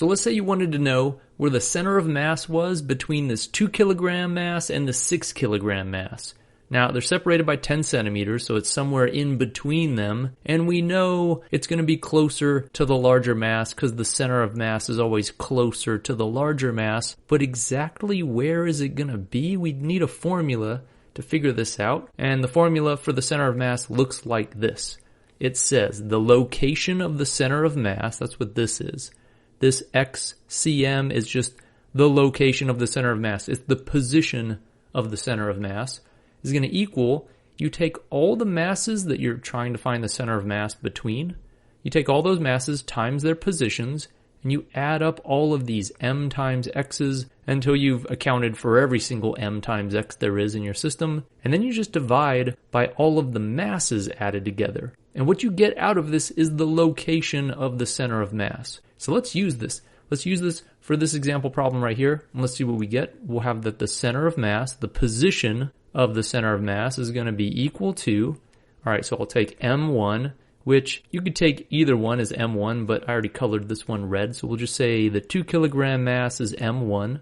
So let's say you wanted to know where the center of mass was between this 2 kilogram mass and the 6 kilogram mass. Now, they're separated by 10 centimeters, so it's somewhere in between them, and we know it's going to be closer to the larger mass because the center of mass is always closer to the larger mass. But exactly where is it going to be? We need a formula to figure this out, and the formula for the center of mass looks like this. It says the location of the center of mass, that's what this is. This XCM is just the location of the center of mass. It's the position of the center of mass. Is going to equal, you take all the masses that you're trying to find the center of mass between, you take all those masses times their positions, and you add up all of these m times x's until you've accounted for every single m times x there is in your system, and then you just divide by all of the masses added together. And what you get out of this is the location of the center of mass. So let's use this. Let's use this for this example problem right here, and let's see what we get. We'll have that the center of mass, the position of the center of mass is going to be equal to, alright, so I'll take M1, which you could take either one as M1, but I already colored this one red, so we'll just say the 2 kilogram mass is M1, and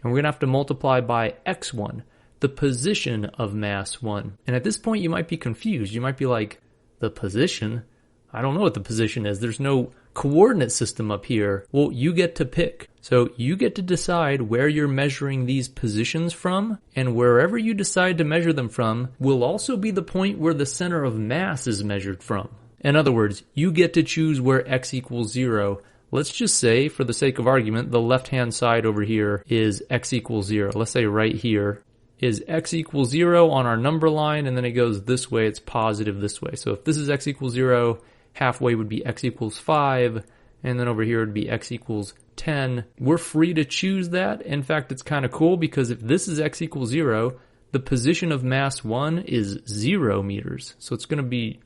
we're going to have to multiply by X1, the position of mass 1. And at this point you might be confused. You might be like, the position? I don't know what the position is. There's no coordinate system up here. Well, you get to pick. So you get to decide where you're measuring these positions from, and wherever you decide to measure them from will also be the point where the center of mass is measured from. In other words, you get to choose where x equals 0. Let's just say, for the sake of argument, the left-hand side over here is x equals 0. Let's say right here is x equals 0 on our number line, and then it goes this way, it's positive this way. So if this is x equals 0, halfway would be x equals 5, and then over here would be x equals 10. We're free to choose that. In fact, it's kind of cool because if this is x equals 0, the position of mass 1 is 0 meters. So it's going to be,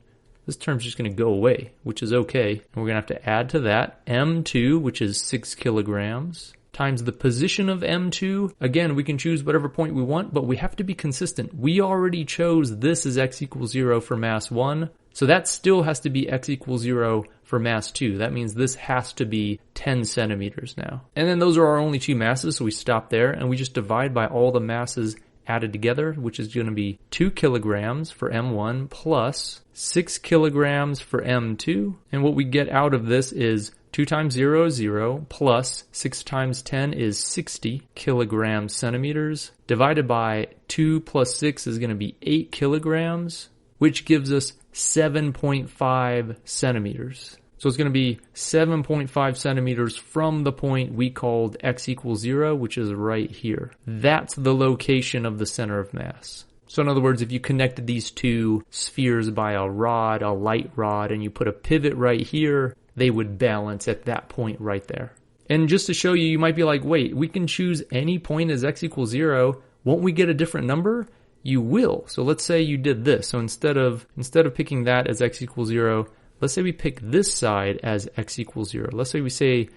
this term's just going to go away, which is okay. And we're going to have to add to that M2, which is 6 kilograms, times the position of M2. Again, we can choose whatever point we want, but we have to be consistent. We already chose this as x equals 0 for mass 1. So that still has to be x equals 0 for mass 2. That means this has to be 10 centimeters now. And then those are our only two masses, so we stop there and we just divide by all the masses added together, which is going to be 2 kilograms for M1 plus 6 kilograms for M2. And what we get out of this is 2 times 0 is 0, plus 6 times 10 is 60 kilogram centimeters, divided by 2 plus 6 is going to be 8 kilograms, which gives us 7.5 centimeters. So it's going to be 7.5 centimeters from the point we called x equals 0, which is right here. That's the location of the center of mass. So in other words, if you connected these two spheres by a rod, a light rod, and you put a pivot right here, they would balance at that point right there. And just to show you, you might be like, wait, we can choose any point as x equals 0. Won't we get a different number? You will. So let's say you did this. So instead of picking that as x equals 0, let's say we pick this side as x equals 0. Let's say we say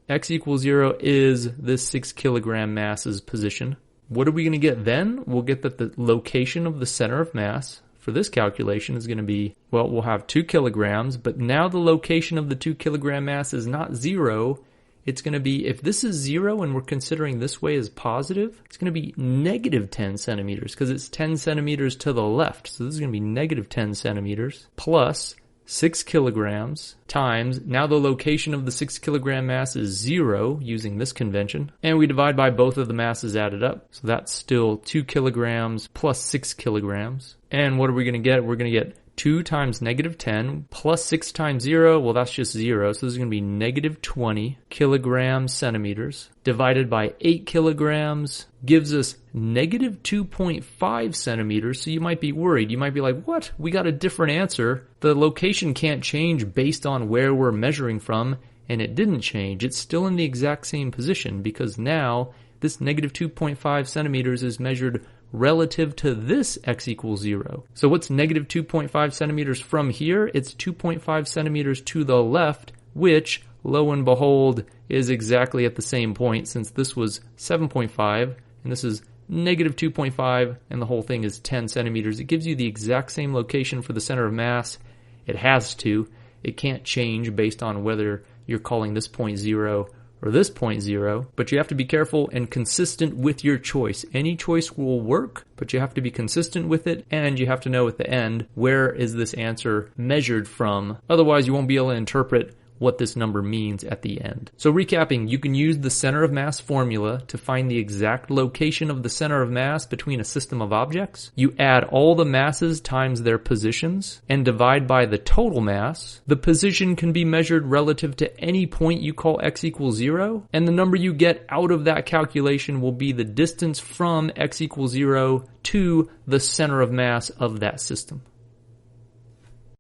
x equals 0 is this 6 kilogram mass's position. What are we going to get then? We'll get that the location of the center of mass for this calculation is going to be, well, we'll have 2 kilograms, but now the location of the 2 kilogram mass is not 0. It's going to be, if this is 0 and we're considering this way as positive, it's going to be negative 10 centimeters because it's 10 centimeters to the left. So this is going to be negative 10 centimeters plus 6 kilograms times, now the location of the 6 kilogram mass is 0 using this convention, and we divide by both of the masses added up. So that's still 2 kilograms plus 6 kilograms. And what are we going to get? We're going to get 2 times negative 10 plus 6 times 0, well that's just 0, so this is going to be negative 20 kilogram centimeters divided by 8 kilograms gives us negative 2.5 centimeters, so you might be worried. You might be like, what? We got a different answer. The location can't change based on where we're measuring from, and it didn't change. It's still in the exact same position because now this negative 2.5 centimeters is measured relative to this x equals 0. So what's negative 2.5 centimeters from here? It's 2.5 centimeters to the left, which, lo and behold, is exactly at the same point since this was 7.5 and this is negative 2.5 and the whole thing is 10 centimeters. It gives you the exact same location for the center of mass. It has to. It can't change based on whether you're calling this point 0 or this point 0, but you have to be careful and consistent with your choice. Any choice will work, but you have to be consistent with it, and you have to know at the end, where is this answer measured from? Otherwise, you won't be able to interpret what this number means at the end. So recapping, you can use the center of mass formula to find the exact location of the center of mass between a system of objects. You add all the masses times their positions and divide by the total mass. The position can be measured relative to any point you call x equals 0, and the number you get out of that calculation will be the distance from x equals 0 to the center of mass of that system.